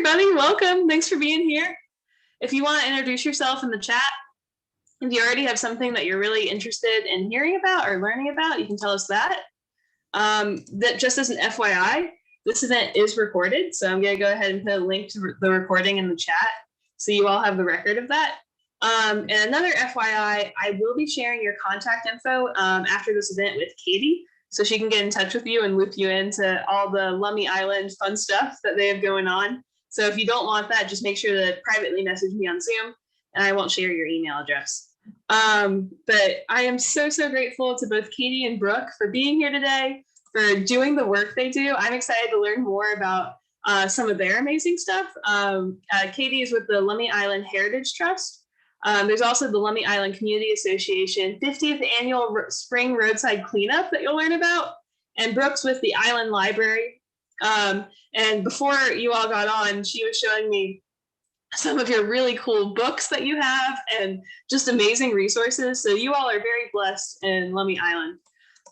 everybody. Welcome. Thanks for being here. If you want to introduce yourself in the chat, if you already have something that you're really interested in hearing about or learning about, you can tell us that. That just as an FYI, this event is recorded. So I'm going to go ahead and put a link to the recording in the chat so you all have the record of that. And another FYI, I will be sharing your contact info after this event with Katie, so she can get in touch with you and loop you into all the Lummi Island fun stuff that they have going on. So if you don't want that, just make sure to privately message me on Zoom, and I won't share your email address. But I am so grateful to both Katie and Brooke for being here today, for doing the work they do. I'm excited to learn more about some of their amazing stuff. Katie is with the Lummi Island Heritage Trust. There's also the Lummi Island Community Association 50th Annual Spring Roadside Cleanup that you'll learn about. And Brooke's with the Island Library. And before you all got on, she was showing me some of your really cool books that you have and just amazing resources. So you all are very blessed in Lummi Island.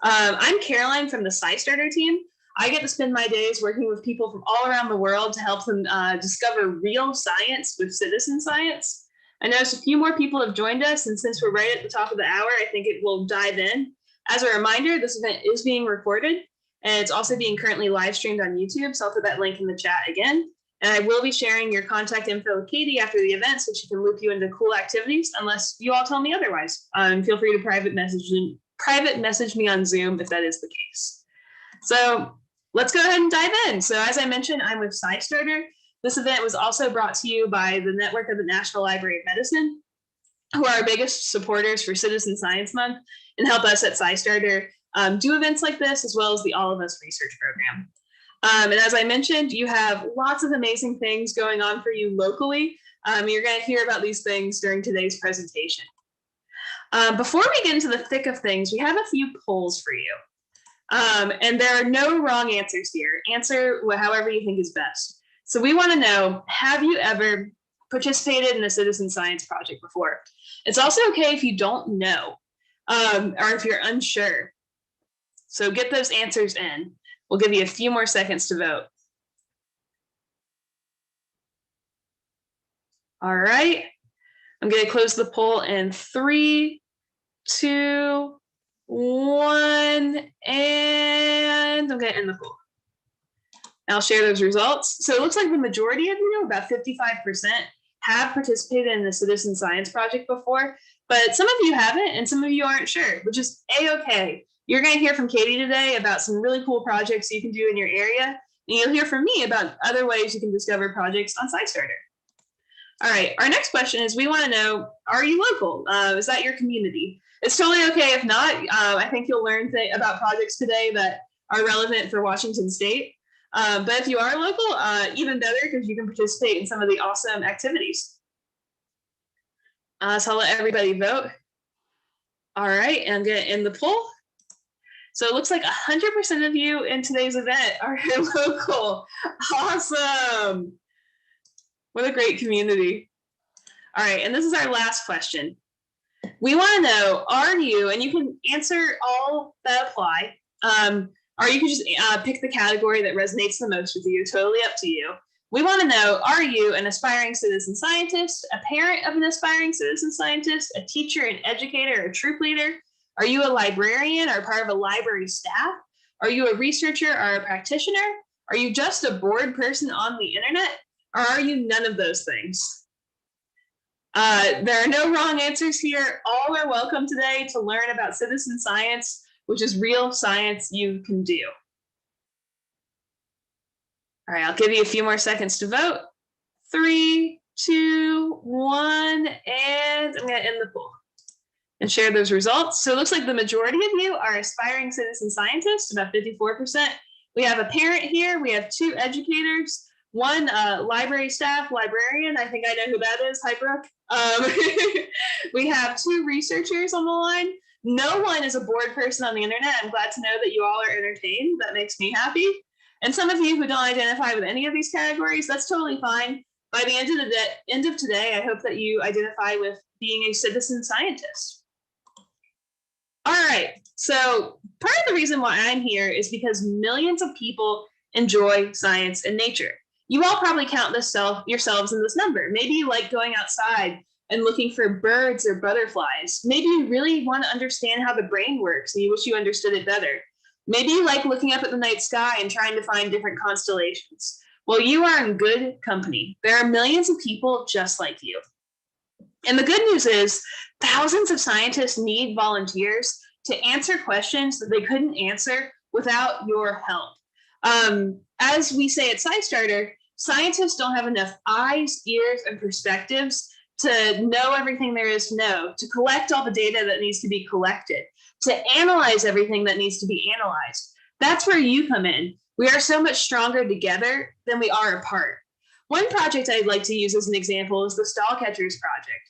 I'm Caroline from the Scistarter team. I get to spend my days working with people from all around the world to help them discover real science with citizen science. I noticed a few more people have joined us, and since we're right at the top of the hour, I think it will dive in. As a reminder, this event is being recorded, and it's also being currently live streamed on YouTube, so I'll put that link in the chat again. And I will be sharing your contact info with Katie after the event so she can loop you into cool activities, unless you all tell me otherwise. Feel free to private message me on Zoom if that is the case. So let's go ahead and dive in. So as I mentioned, I'm with Scistarter. This event was also brought to you by the Network of the National Library of Medicine, who are our biggest supporters for Citizen Science Month and help us at Scistarter do events like this, as well as the All of Us research program. And as I mentioned, you have lots of amazing things going on for you locally. You're going to hear about these things during today's presentation. Before we get into the thick of things, we have a few polls for you. And there are no wrong answers here. Answer however you think is best. So we want to know, have you ever participated in a citizen science project before? It's also okay if you don't know, or if you're unsure. So get those answers in. We'll give you a few more seconds to vote. All right. I'm going to close the poll in 3, 2, 1, and I'm going to end the poll. I'll share those results. So it looks like the majority of you, about 55%, have participated in the citizen science project before, but some of you haven't and some of you aren't sure, which is a-okay. You're going to hear from Katie today about some really cool projects you can do in your area, and you'll hear from me about other ways you can discover projects on Scistarter. All right, our next question is, we want to know, are you local? Is that your community? It's totally okay if not. I think you'll learn about projects today that are relevant for Washington State. But if you are local, even better, because you can participate in some of the awesome activities. So I'll let everybody vote. All right, and I'm going to end the poll. So it looks like 100% of you in today's event are local. Awesome. What a great community. All right, and this is our last question. We want to know, are you, and you can answer all that apply, or you can just pick the category that resonates the most with you, totally up to you. We want to know, are you an aspiring citizen scientist, a parent of an aspiring citizen scientist, a teacher, an educator, a troop leader? Are you a librarian or part of a library staff? Are you a researcher or a practitioner? Are you just a bored person on the internet? Or are you none of those things? There are no wrong answers here. All are welcome today to learn about citizen science, which is real science you can do. All right, I'll give you a few more seconds to vote. 3, 2, 1, and I'm going to end the poll and share those results. So it looks like the majority of you are aspiring citizen scientists, about 54%. We have a parent here. We have 2 educators, 1 library staff, librarian. I think I know who that is. Hi, Brooke. We have 2 researchers on the line. No one is a bored person on the internet. I'm glad to know that you all are entertained. That makes me happy. And some of you who don't identify with any of these categories, that's totally fine. By the end of today, I hope that you identify with being a citizen scientist. All right, so part of the reason why I'm here is because millions of people enjoy science and nature. You all probably count yourselves in this number. Maybe you like going outside and looking for birds or butterflies. Maybe you really want to understand how the brain works and you wish you understood it better. Maybe you like looking up at the night sky and trying to find different constellations. Well, you are in good company. There are millions of people just like you. And the good news is thousands of scientists need volunteers to answer questions that they couldn't answer without your help. As we say at Scistarter, scientists don't have enough eyes, ears, and perspectives to know everything there is to know, to collect all the data that needs to be collected, to analyze everything that needs to be analyzed. That's where you come in. We are so much stronger together than we are apart. One project I'd like to use as an example is the Stall Catchers project.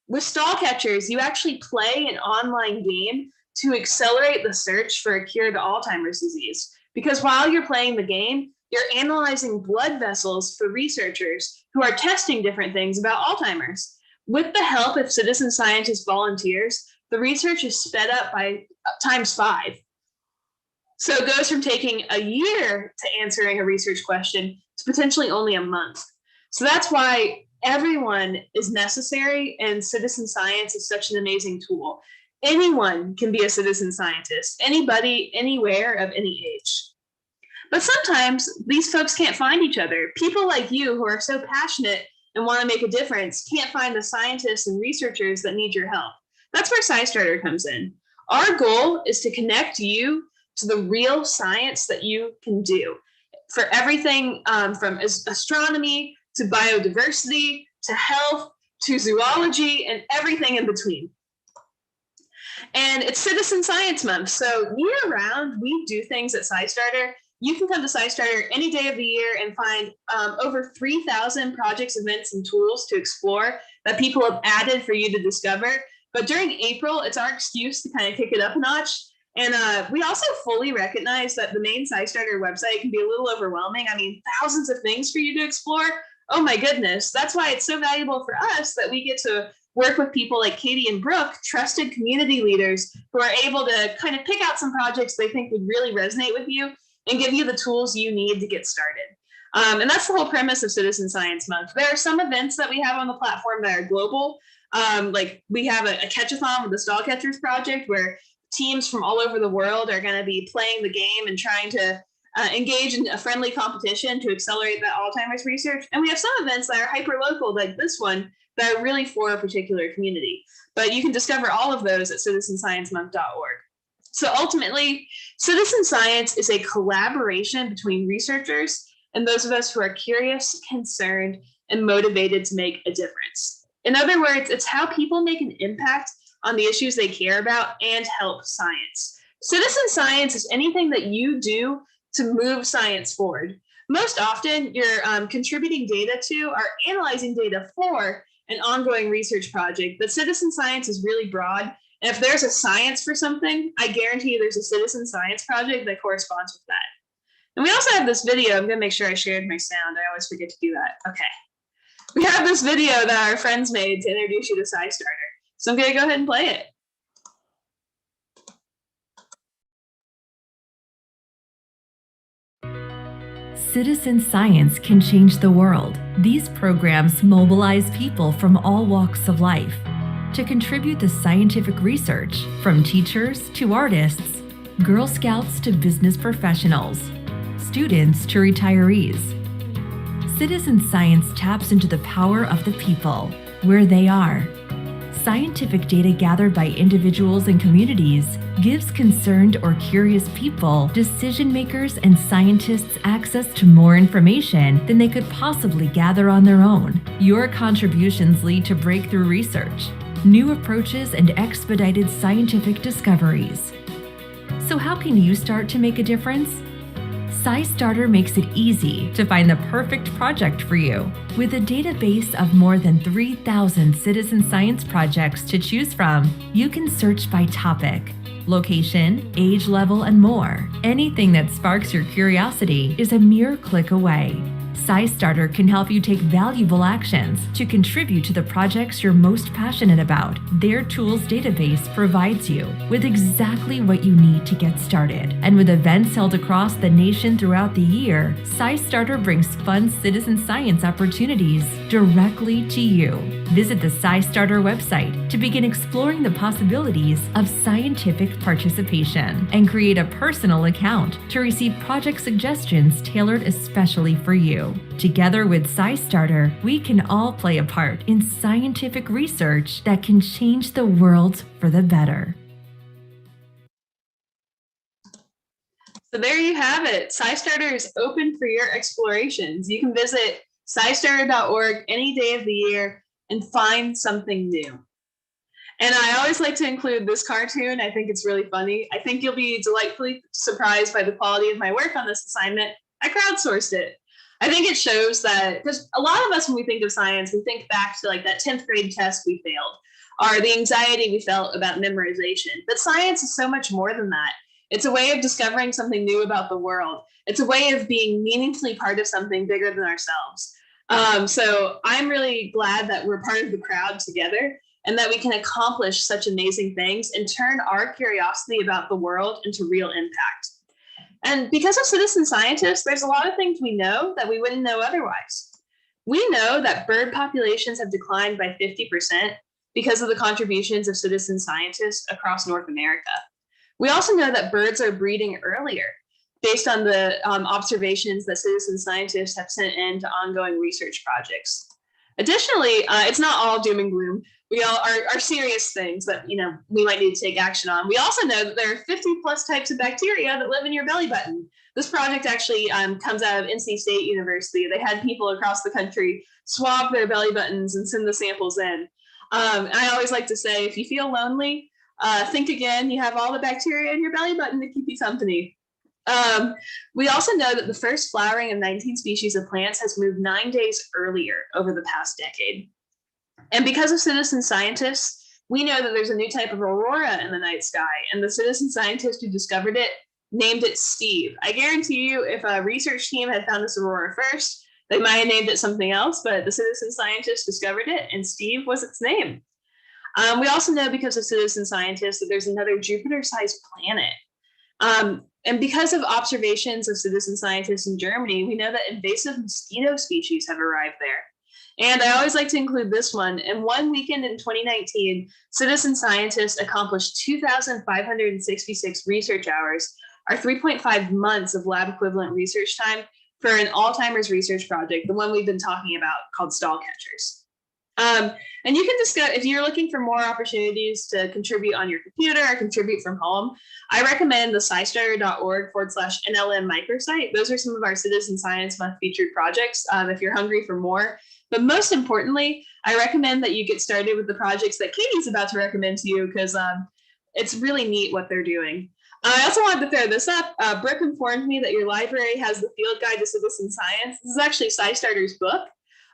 With Stall Catchers, you actually play an online game to accelerate the search for a cure to Alzheimer's disease. Because while you're playing the game, you're analyzing blood vessels for researchers who are testing different things about Alzheimer's. With the help of citizen scientist volunteers, the research is sped up by ×5. So it goes from taking a year to answering a research question to potentially only a month. So that's why everyone is necessary, and citizen science is such an amazing tool. Anyone can be a citizen scientist, anybody, anywhere, of any age. But sometimes these folks can't find each other. People like you who are so passionate and want to make a difference can't find the scientists and researchers that need your help. That's where Scistarter comes in. Our goal is to connect you to the real science that you can do for everything from astronomy to biodiversity to health to zoology and everything in between. And it's Citizen Science Month, so year round we do things at Scistarter. You can come to Scistarter any day of the year and find over 3,000 projects, events, and tools to explore that people have added for you to discover. But during April, it's our excuse to kind of kick it up a notch. And we also fully recognize that the main Scistarter website can be a little overwhelming. I mean, thousands of things for you to explore. Oh my goodness. That's why it's so valuable for us that we get to work with people like Katie and Brooke, trusted community leaders who are able to kind of pick out some projects they think would really resonate with you and give you the tools you need to get started. And that's the whole premise of Citizen Science Month. There are some events that we have on the platform that are global. Like we have a catch-a-thon with the Stall Catchers project where teams from all over the world are going to be playing the game and trying to engage in a friendly competition to accelerate that Alzheimer's research. And we have some events that are hyper-local, like this one, that are really for a particular community. But you can discover all of those at citizensciencemonth.org. So ultimately, citizen science is a collaboration between researchers and those of us who are curious, concerned, and motivated to make a difference. In other words, it's how people make an impact on the issues they care about and help science. Citizen science is anything that you do to move science forward. Most often, you're contributing data to or analyzing data for an ongoing research project, but citizen science is really broad. And if there's a science for something, I guarantee you there's a citizen science project that corresponds with that. And we also have this video. I'm going to make sure I shared my sound. I always forget to do that. Okay. We have this video that our friends made to introduce you to Scistarter. So I'm going to go ahead and play it. Citizen science can change the world. These programs mobilize people from all walks of life to contribute to scientific research, from teachers to artists, Girl Scouts to business professionals, students to retirees. Citizen science taps into the power of the people, where they are. Scientific data gathered by individuals and communities gives concerned or curious people, decision makers, and scientists access to more information than they could possibly gather on their own. Your contributions lead to breakthrough research, new approaches, and expedited scientific discoveries. So how can you start to make a difference? Scistarter makes it easy to find the perfect project for you. With a database of more than 3,000 citizen science projects to choose from, you can search by topic, location, age level, and more. Anything that sparks your curiosity is a mere click away. Scistarter can help you take valuable actions to contribute to the projects you're most passionate about. Their tools database provides you with exactly what you need to get started. And with events held across the nation throughout the year, Scistarter brings fun citizen science opportunities directly to you. Visit the Scistarter website to begin exploring the possibilities of scientific participation and create a personal account to receive project suggestions tailored especially for you. Together with Scistarter, we can all play a part in scientific research that can change the world for the better. So there you have it. Scistarter is open for your explorations. You can visit scistarter.org any day of the year and find something new. And I always like to include this cartoon. I think it's really funny. I think you'll be delightfully surprised by the quality of my work on this assignment. I crowdsourced it. I think it shows that, because a lot of us, when we think of science, we think back to like that 10th grade test we failed, or the anxiety we felt about memorization. But science is so much more than that. It's a way of discovering something new about the world. It's a way of being meaningfully part of something bigger than ourselves. So I'm really glad that we're part of the crowd together and that we can accomplish such amazing things and turn our curiosity about the world into real impact. And because of citizen scientists, there's a lot of things we know that we wouldn't know otherwise. We know that bird populations have declined by 50% because of the contributions of citizen scientists across North America. We also know that birds are breeding earlier based on the observations that citizen scientists have sent in to ongoing research projects. Additionally, it's not all doom and gloom. We all are serious things that we might need to take action on. We also know that there are 50 plus types of bacteria that live in your belly button. This project actually comes out of NC State University. They had people across the country swab their belly buttons and send the samples in. I always like to say, if you feel lonely, think again. You have all the bacteria in your belly button to keep you company. We also know that the first flowering of 19 species of plants has moved 9 days earlier over the past decade. And because of citizen scientists, we know that there's a new type of aurora in the night sky, and the citizen scientist who discovered it named it Steve. I guarantee you, if a research team had found this aurora first, they might have named it something else, but the citizen scientist discovered it, and Steve was its name. We also know, because of citizen scientists, that there's another Jupiter-sized planet. And because of observations of citizen scientists in Germany, we know that invasive mosquito species have arrived there. And I always like to include this one. In one weekend in 2019, citizen scientists accomplished 2,566 research hours, or 3.5 months of lab equivalent research time for an Alzheimer's research project, the one we've been talking about called stall catchers. And you can discuss, if you're looking for more opportunities to contribute on your computer or contribute from home, I recommend the scistarter.org/NLM microsite. Those are some of our Citizen Science Month featured projects if you're hungry for more. But most importantly, I recommend that you get started with the projects that Katie's about to recommend to you, because it's really neat what they're doing. I also wanted to throw this up. Brooke informed me that your library has the Field Guide to Citizen Science. This is actually Scistarter's book.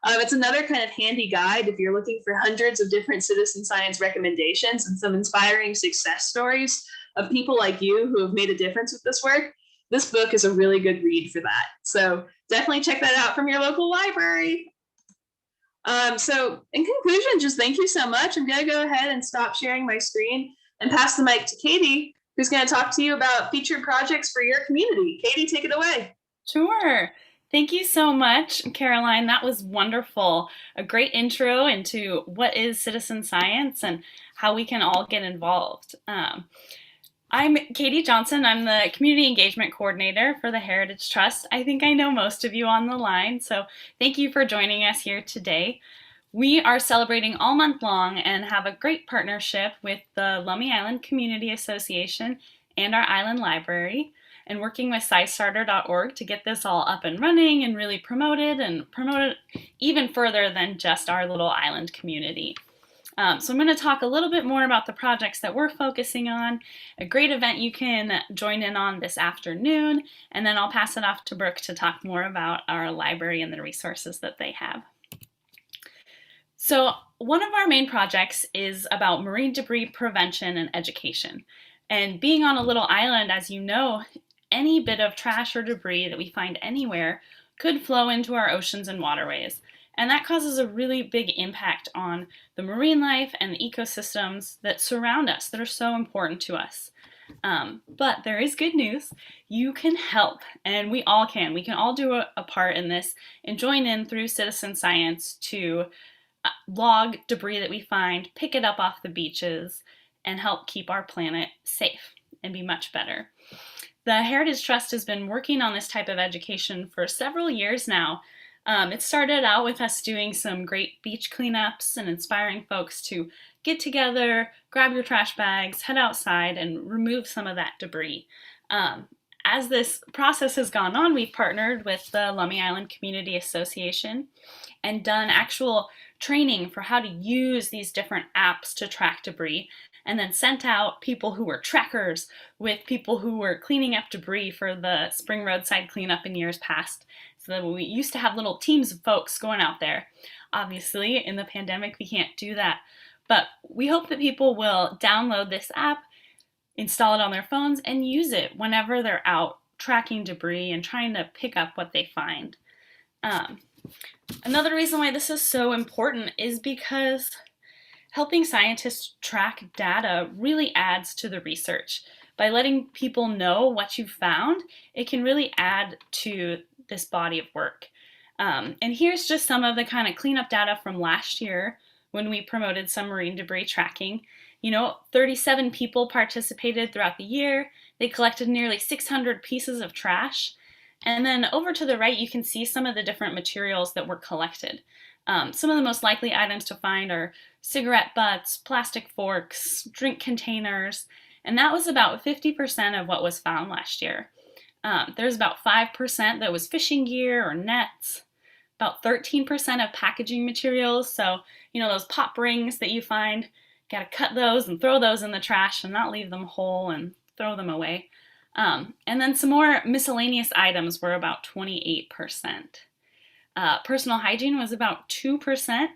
It's another kind of handy guide if you're looking for hundreds of different citizen science recommendations and some inspiring success stories of people like you who have made a difference with this work. This book is a really good read for that. So definitely check that out from your local library. So in conclusion, just thank you so much. I'm going to go ahead and stop sharing my screen and pass the mic to Katie, who's going to talk to you about featured projects for your community. Katie, take it away. Sure. Thank you so much, Caroline. That was wonderful. A great intro into what is citizen science and how we can all get involved. I'm Katie Johnson. I'm the Community Engagement Coordinator for the Heritage Trust. I think I know most of you on the line, so thank you for joining us here today. We are celebrating all month long and have a great partnership with the Lummi Island Community Association and our Island Library, and working with Scistarter.org to get this all up and running and really promote it even further than just our little island community. So I'm going to talk a little bit more about the projects that we're focusing on, a great event you can join in on this afternoon, and then I'll pass it off to Brooke to talk more about our library and the resources that they have. So one of our main projects is about marine debris prevention and education. And being on a little island, as you know, any bit of trash or debris that we find anywhere could flow into our oceans and waterways. And that causes a really big impact on the marine life and the ecosystems that surround us that are so important to us. But there is good news. You can help, and we all can. We can all do a part in this and join in through citizen science to log debris that we find, pick it up off the beaches, and help keep our planet safe and be much better. The Heritage Trust has been working on this type of education for several years now. It started out with us doing some great beach cleanups and inspiring folks to get together, grab your trash bags, head outside, and remove some of that debris. As this process has gone on, we've partnered with the Lummi Island Community Association and done actual training for how to use these different apps to track debris, and then sent out people who were trackers with people who were cleaning up debris for the spring roadside cleanup in years past. So we used to have little teams of folks going out there. Obviously, in the pandemic, we can't do that. But we hope that people will download this app, install it on their phones, and use it whenever they're out tracking debris and trying to pick up what they find. Another reason why this is so important is because helping scientists track data really adds to the research. By letting people know what you've found, it can really add to this body of work. And here's just some of the kind of cleanup data from last year when we promoted some marine debris tracking. 37 people participated throughout the year. They collected nearly 600 pieces of trash. And then over to the right, you can see some of the different materials that were collected. Some of the most likely items to find are cigarette butts, plastic forks, drink containers, and that was about 50% of what was found last year. There's about 5% that was fishing gear or nets, about 13% of packaging materials, so those pop rings that you find, gotta cut those and throw those in the trash and not leave them whole and throw them away. And then some more miscellaneous items were about 28%. Personal hygiene was about 2%.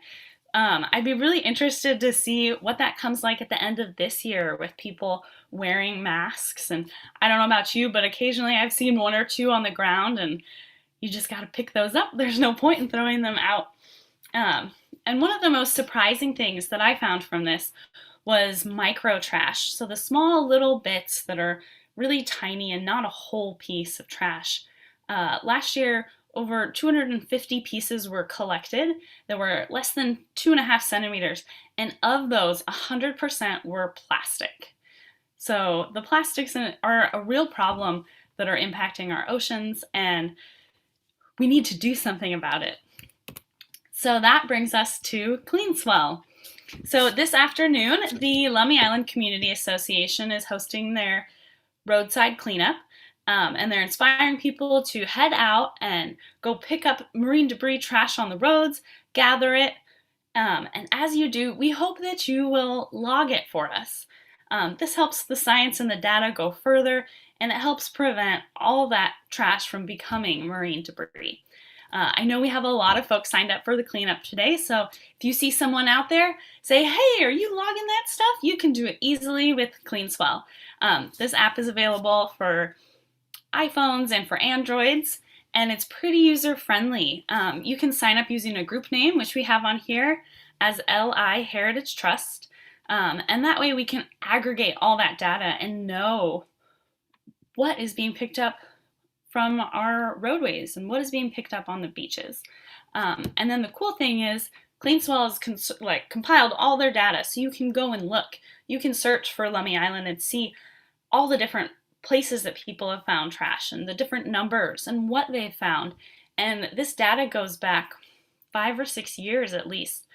I'd be really interested to see what that comes like at the end of this year with people wearing masks. And I don't know about you, but occasionally I've seen one or two on the ground and you just got to pick those up. There's no point in throwing them out. And one of the most surprising things that I found from this was micro trash. So the small little bits that are really tiny and not a whole piece of trash. Last year, over 250 pieces were collected that were less than 2.5 centimeters, and of those, 100% were plastic. So the plastics are a real problem that are impacting our oceans, and we need to do something about it. So that brings us to CleanSwell. So this afternoon, the Lummi Island Community Association is hosting their roadside cleanup. And they're inspiring people to head out and go pick up marine debris trash on the roads, gather it, and as you do, we hope that you will log it for us. This helps the science and the data go further, and it helps prevent all that trash from becoming marine debris. I know we have a lot of folks signed up for the cleanup today, so if you see someone out there, say, hey, are you logging that stuff? You can do it easily with CleanSwell. This app is available for iPhones and for Androids, and it's pretty user-friendly. You can sign up using a group name, which we have on here as LI Heritage Trust, and that way we can aggregate all that data and know what is being picked up from our roadways and what is being picked up on the beaches. And then the cool thing is CleanSwell has compiled all their data, so you can go and look. You can search for Lummi Island and see all the different places that people have found trash and the different numbers and what they've found. And this data goes back 5 or 6 years at least.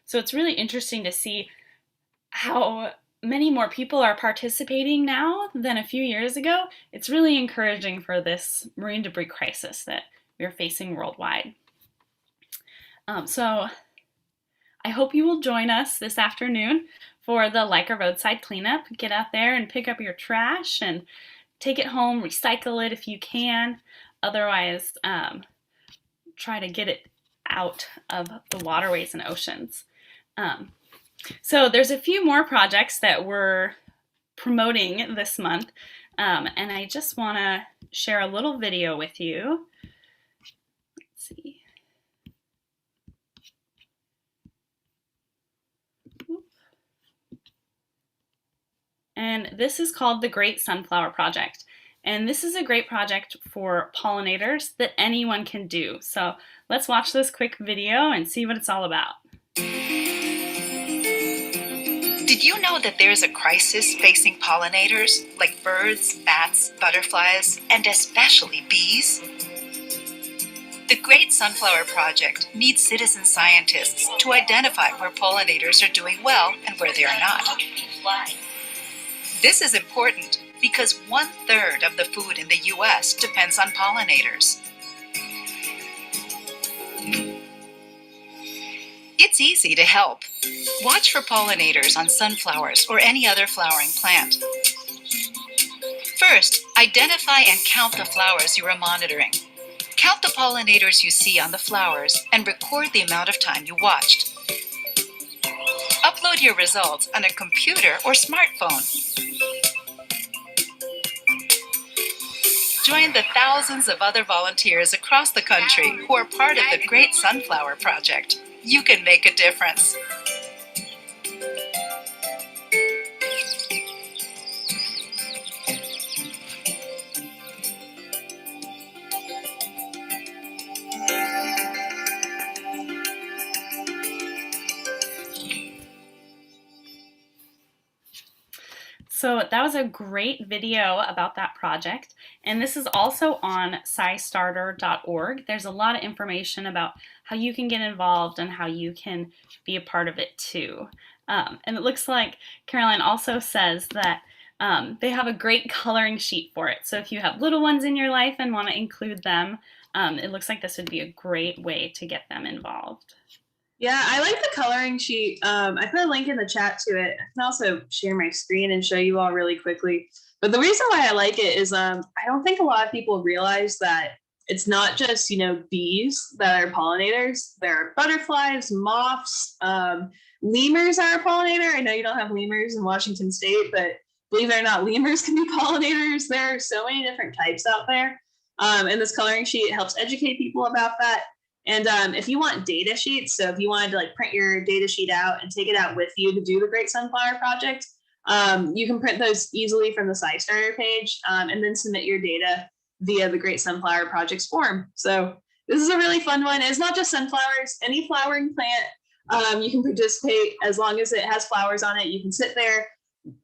So it's really interesting to see how many more people are participating now than a few years ago. It's really encouraging for this marine debris crisis that we're facing worldwide. So I hope you will join us this afternoon for the Like a Roadside cleanup. Get out there and pick up your trash and take it home, recycle it if you can. Otherwise, try to get it out of the waterways and oceans. So there's a few more projects that we're promoting this month, and I just want to share a little video with you. Let's see. And this is called the Great Sunflower Project. And this is a great project for pollinators that anyone can do. So let's watch this quick video and see what it's all about. Did you know that there's a crisis facing pollinators like birds, bats, butterflies, and especially bees? The Great Sunflower Project needs citizen scientists to identify where pollinators are doing well and where they are not. This is important because 1/3 of the food in the U.S. depends on pollinators. It's easy to help. Watch for pollinators on sunflowers or any other flowering plant. First, identify and count the flowers you are monitoring. Count the pollinators you see on the flowers and record the amount of time you watched. Upload your results on a computer or smartphone. Join the thousands of other volunteers across the country who are part of the Great Sunflower Project. You can make a difference. So that was a great video about that project. And this is also on Scistarter.org. There's a lot of information about how you can get involved and how you can be a part of it too. And it looks like Caroline also says that they have a great coloring sheet for it. So if you have little ones in your life and want to include them, it looks like this would be a great way to get them involved. Yeah, I like the coloring sheet. I put a link in the chat to it. I can also share my screen and show you all really quickly. But the reason why I like it is I don't think a lot of people realize that it's not just, bees that are pollinators. There are butterflies, moths, lemurs are a pollinator. I know you don't have lemurs in Washington State, but believe it or not, lemurs can be pollinators. There are so many different types out there. And this coloring sheet helps educate people about that. And if you want data sheets, so if you wanted to print your data sheet out and take it out with you to do the Great Sunflower Project, you can print those easily from the Scistarter page and then submit your data via the Great Sunflower Project's form. So this is a really fun one. It's not just sunflowers, any flowering plant, you can participate as long as it has flowers on it. You can sit there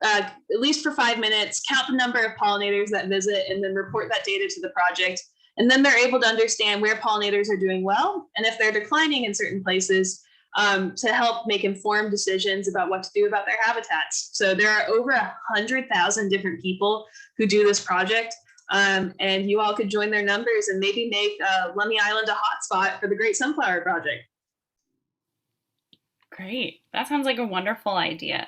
at least for 5 minutes, count the number of pollinators that visit, and then report that data to the project. And then they're able to understand where pollinators are doing well and if they're declining in certain places to help make informed decisions about what to do about their habitats. So there are over 100,000 different people who do this project, and you all could join their numbers and maybe make Lummi Island a hotspot for the Great Sunflower Project. Great. That sounds like a wonderful idea.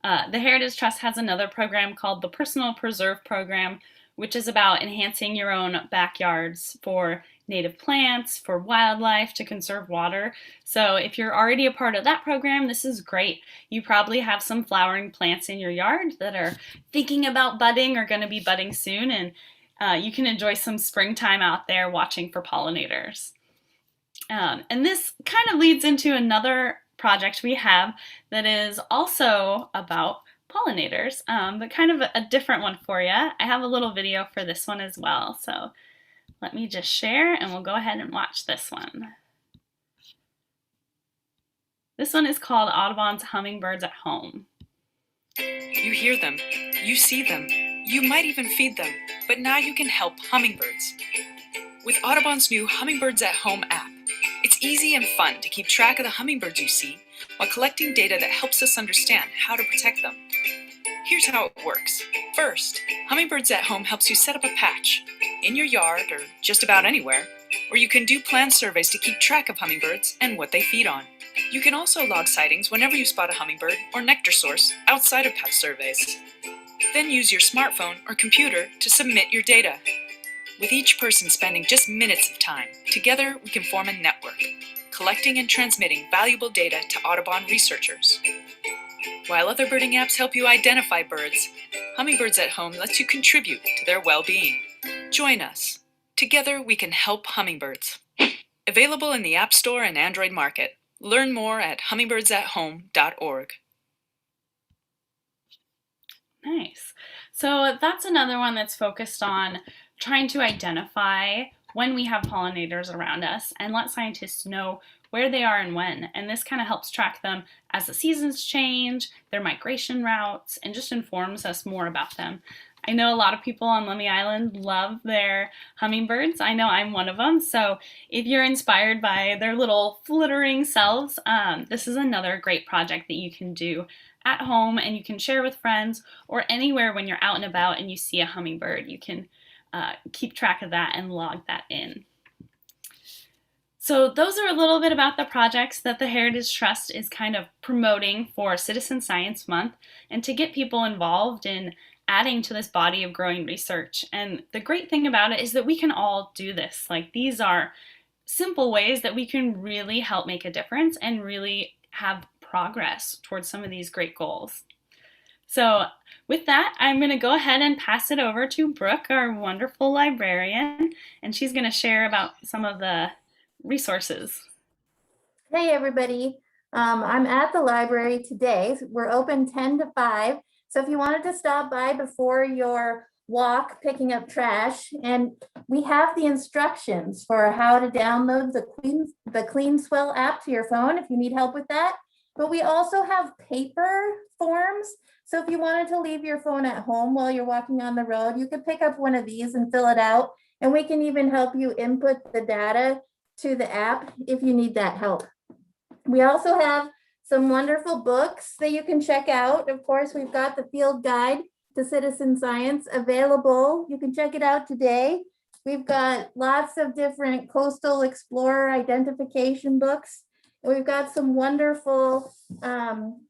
The Heritage Trust has another program called the Personal Preserve Program, which is about enhancing your own backyards for native plants, for wildlife, to conserve water. So if you're already a part of that program, this is great. You probably have some flowering plants in your yard that are thinking about budding or going to be budding soon, and you can enjoy some springtime out there watching for pollinators. And this kind of leads into another project we have that is also about pollinators, but kind of a different one for you. I have a little video for this one as well. So let me just share and we'll go ahead and watch this one. This one is called Audubon's Hummingbirds at Home. You hear them, you see them, you might even feed them, but now you can help hummingbirds. With Audubon's new Hummingbirds at Home app, it's easy and fun to keep track of the hummingbirds you see while collecting data that helps us understand how to protect them. Here's how it works. First, Hummingbirds at Home helps you set up a patch in your yard or just about anywhere, where you can do planned surveys to keep track of hummingbirds and what they feed on. You can also log sightings whenever you spot a hummingbird or nectar source outside of patch surveys. Then use your smartphone or computer to submit your data. With each person spending just minutes of time, together we can form a network, collecting and transmitting valuable data to Audubon researchers. While other birding apps help you identify birds, Hummingbirds at Home lets you contribute to their well-being. Join us. Together we can help hummingbirds. Available in the App Store and Android Market. Learn more at hummingbirdsathome.org. Nice. So that's another one that's focused on trying to identify when we have pollinators around us and let scientists know where they are and when. And this kind of helps track them as the seasons change, their migration routes, and just informs us more about them. I know a lot of people on Lummi Island love their hummingbirds. I know I'm one of them. So if you're inspired by their little flittering selves, this is another great project that you can do at home, and you can share with friends or anywhere when you're out and about and you see a hummingbird. You can keep track of that and log that in. So those are a little bit about the projects that the Heritage Trust is kind of promoting for Citizen Science Month and to get people involved in adding to this body of growing research. And the great thing about it is that we can all do this. Like, these are simple ways that we can really help make a difference and really have progress towards some of these great goals. So with that, I'm going to go ahead and pass it over to Brooke, our wonderful librarian, and she's going to share about some of the resources. Hey everybody, I'm at the library today. We're open 10 to 5. So if you wanted to stop by before your walk picking up trash, and we have the instructions for how to download the CleanSwell app to your phone if you need help with that. But we also have paper forms. So if you wanted to leave your phone at home while you're walking on the road, you could pick up one of these and fill it out. And we can even help you input the data to the app if you need that help. We also have some wonderful books that you can check out. Of course, we've got the field guide to citizen science available. You can check it out today. We've got lots of different coastal explorer identification books. We've got some wonderful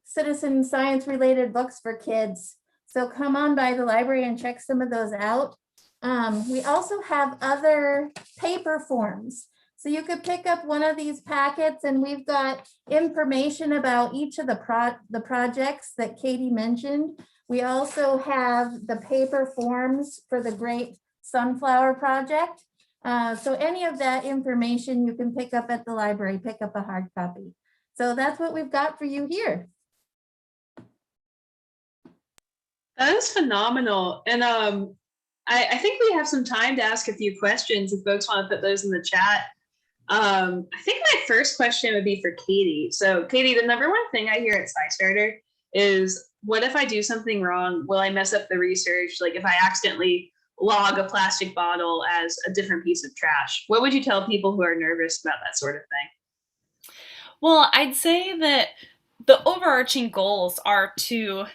citizen science related books for kids. So come on by the library and check some of those out. We also have other paper forms. So you could pick up one of these packets, and we've got information about each of the projects that Katie mentioned. We also have the paper forms for the Great Sunflower Project. So any of that information you can pick up at the library, pick up a hard copy. So that's what we've got for you here. That is phenomenal. And I think we have some time to ask a few questions if folks want to put those in the chat. I think my first question would be for Katie. So Katie, the number one thing I hear at Scistarter is, what if I do something wrong? Will I mess up the research? Like if I accidentally log a plastic bottle as a different piece of trash, what would you tell people who are nervous about that sort of thing? Well, I'd say that the overarching goals are to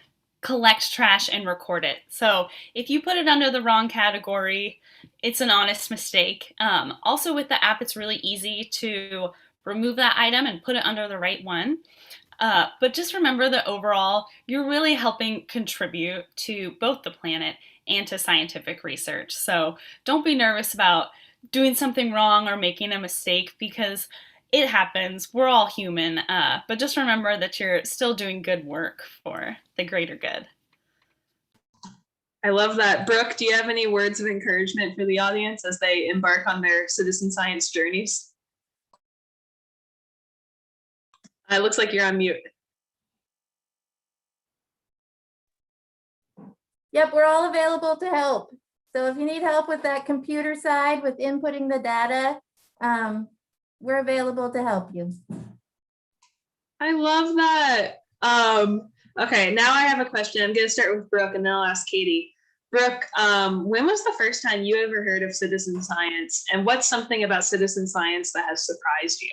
collect trash and record it. So if you put it under the wrong category, it's an honest mistake. Also with the app, it's really easy to remove that item and put it under the right one. But just remember that overall, you're really helping contribute to both the planet and to scientific research. So don't be nervous about doing something wrong or making a mistake, because it happens. We're all human. But just remember that you're still doing good work for the greater good. I love that. Brooke, do you have any words of encouragement for the audience as they embark on their citizen science journeys? It looks like you're on mute. Yep, we're all available to help. So if you need help with that computer side, with inputting the data, we're available to help you. I love that. Okay, now I have a question. I'm going to start with Brooke and then I'll ask Katie. Brooke, when was the first time you ever heard of citizen science, and what's something about citizen science that has surprised you?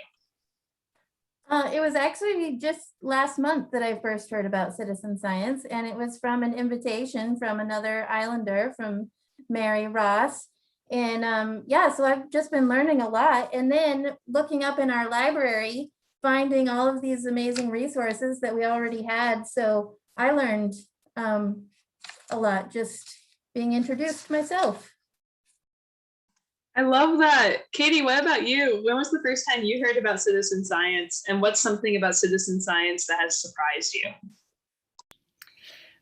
It was actually just last month that I first heard about citizen science, and it was from an invitation from another islander, from Mary Ross. And yeah, so I've just been learning a lot, and then looking up in our library, finding all of these amazing resources that we already had. So I learned a lot just being introduced myself. I love that. Katie, what about you? When was the first time you heard about citizen science, and what's something about citizen science that has surprised you?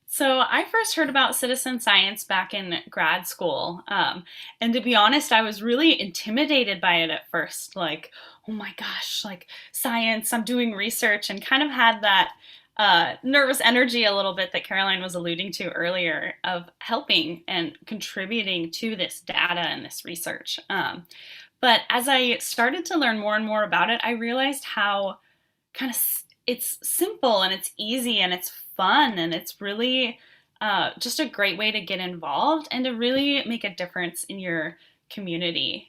So I first heard about citizen science back in grad school. And to be honest, I was really intimidated by it at first. Like, oh my gosh, like science, I'm doing research, and kind of had that nervous energy a little bit that Caroline was alluding to earlier of helping and contributing to this data and this research. But as I started to learn more and more about it, I realized how kind of it's simple and it's easy and it's fun and it's really just a great way to get involved and to really make a difference in your community.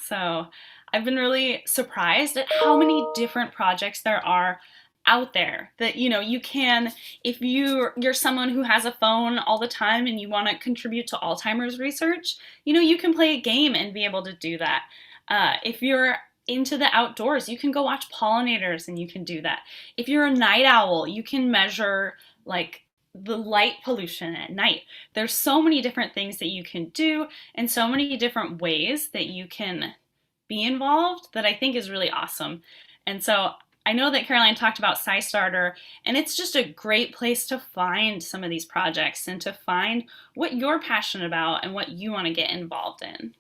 So I've been really surprised at how many different projects there are out there that you can, if you're someone who has a phone all the time and you want to contribute to Alzheimer's research, you can play a game and be able to do that. If you're into the outdoors, you can go watch pollinators and you can do that. If you're a night owl, you can measure like the light pollution at night. There's so many different things that you can do and so many different ways that you can be involved that I think is really awesome. And so I know that Caroline talked about Scistarter, and it's just a great place to find some of these projects and to find what you're passionate about and what you want to get involved in.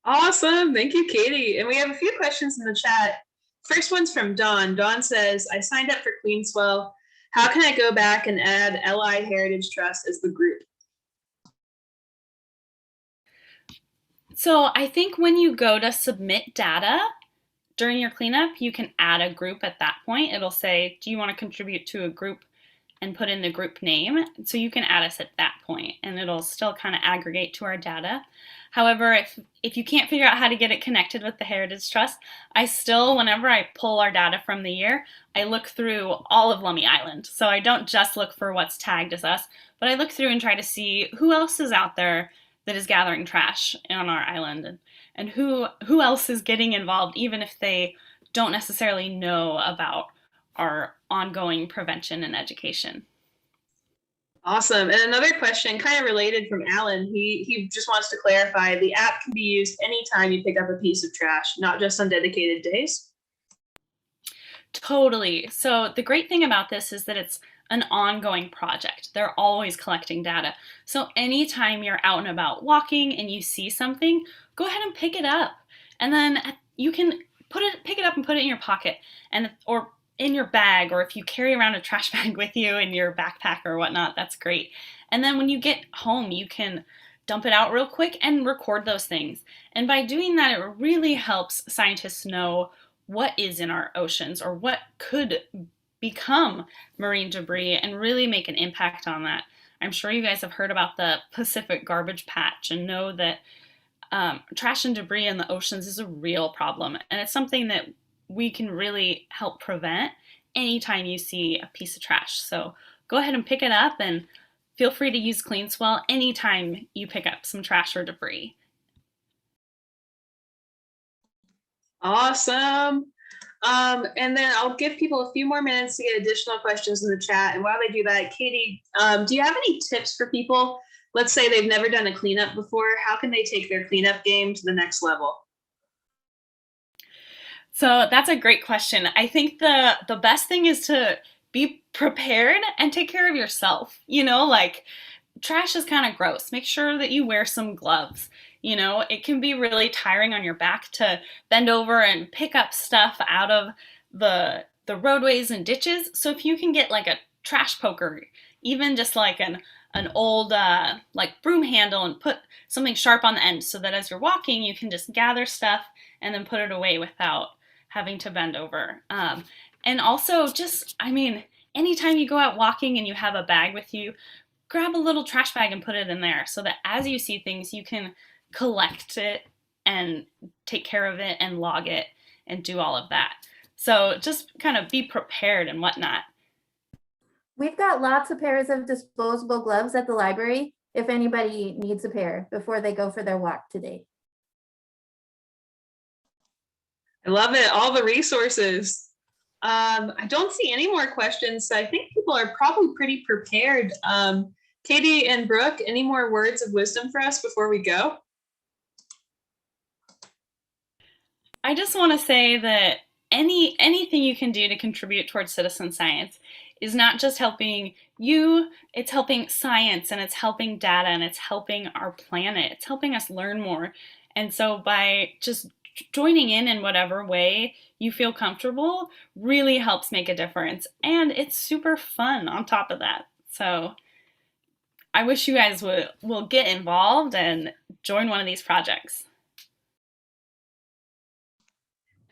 Awesome. Thank you, Katie. And we have a few questions in the chat. First one's from Dawn. Dawn says, I signed up for CleanSwell. How can I go back and add LI Heritage Trust as the group? So I think when you go to submit data during your cleanup, you can add a group at that point. It'll say, do you want to contribute to a group, and put in the group name. So you can add us at that point and it'll still kind of aggregate to our data. However, if you can't figure out how to get it connected with the Heritage Trust, I still, whenever I pull our data from the year, I look through all of Lummi Island. So I don't just look for what's tagged as us, but I look through and try to see who else is out there that is gathering trash on our island, and who else is getting involved, even if they don't necessarily know about our ongoing prevention and education. Awesome. And another question kind of related from Alan. He just wants to clarify the app can be used anytime you pick up a piece of trash, not just on dedicated days. Totally. So the great thing about this is that it's an ongoing project. They're always collecting data. So anytime you're out and about walking and you see something, go ahead and pick it up. And then you can pick it up and put it in your pocket, or in your bag, or if you carry around a trash bag with you in your backpack or whatnot, that's great. And then when you get home, you can dump it out real quick and record those things. And by doing that, it really helps scientists know what is in our oceans or what could become marine debris and really make an impact on that. I'm sure you guys have heard about the Pacific garbage patch and know that trash and debris in the oceans is a real problem. And it's something that we can really help prevent anytime you see a piece of trash. So go ahead and pick it up, and feel free to use CleanSwell anytime you pick up some trash or debris. Awesome. And then I'll give people a few more minutes to get additional questions in the chat. And while they do that, Katie, do you have any tips for people? Let's say they've never done a cleanup before. How can they take their cleanup game to the next level? So that's a great question. I think the best thing is to be prepared and take care of yourself. Like trash is kind of gross. Make sure that you wear some gloves. It can be really tiring on your back to bend over and pick up stuff out of the roadways and ditches. So if you can get like a trash poker, even just like an old like broom handle, and put something sharp on the end so that as you're walking, you can just gather stuff and then put it away without having to bend over. And also anytime you go out walking and you have a bag with you, grab a little trash bag and put it in there so that as you see things, you can collect it and take care of it and log it and do all of that. So just kind of be prepared and whatnot. We've got lots of pairs of disposable gloves at the library if anybody needs a pair before they go for their walk today. I love it. All the resources. I don't see any more questions, so I think people are probably pretty prepared. Katie and Brooke, any more words of wisdom for us before we go? I just want to say that anything you can do to contribute towards citizen science is not just helping you, it's helping science and it's helping data and it's helping our planet. It's helping us learn more. And so by just joining in whatever way you feel comfortable really helps make a difference. And it's super fun on top of that. So I wish you guys will get involved and join one of these projects.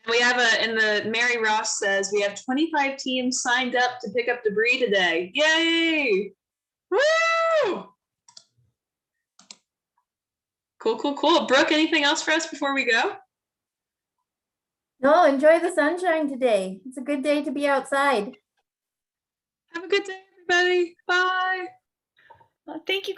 We have Mary Ross says we have 25 teams signed up to pick up debris today. Yay! Woo! Cool. Brooke, anything else for us before we go? No, enjoy the sunshine today. It's a good day to be outside. Have a good day, everybody. Bye. Thank you.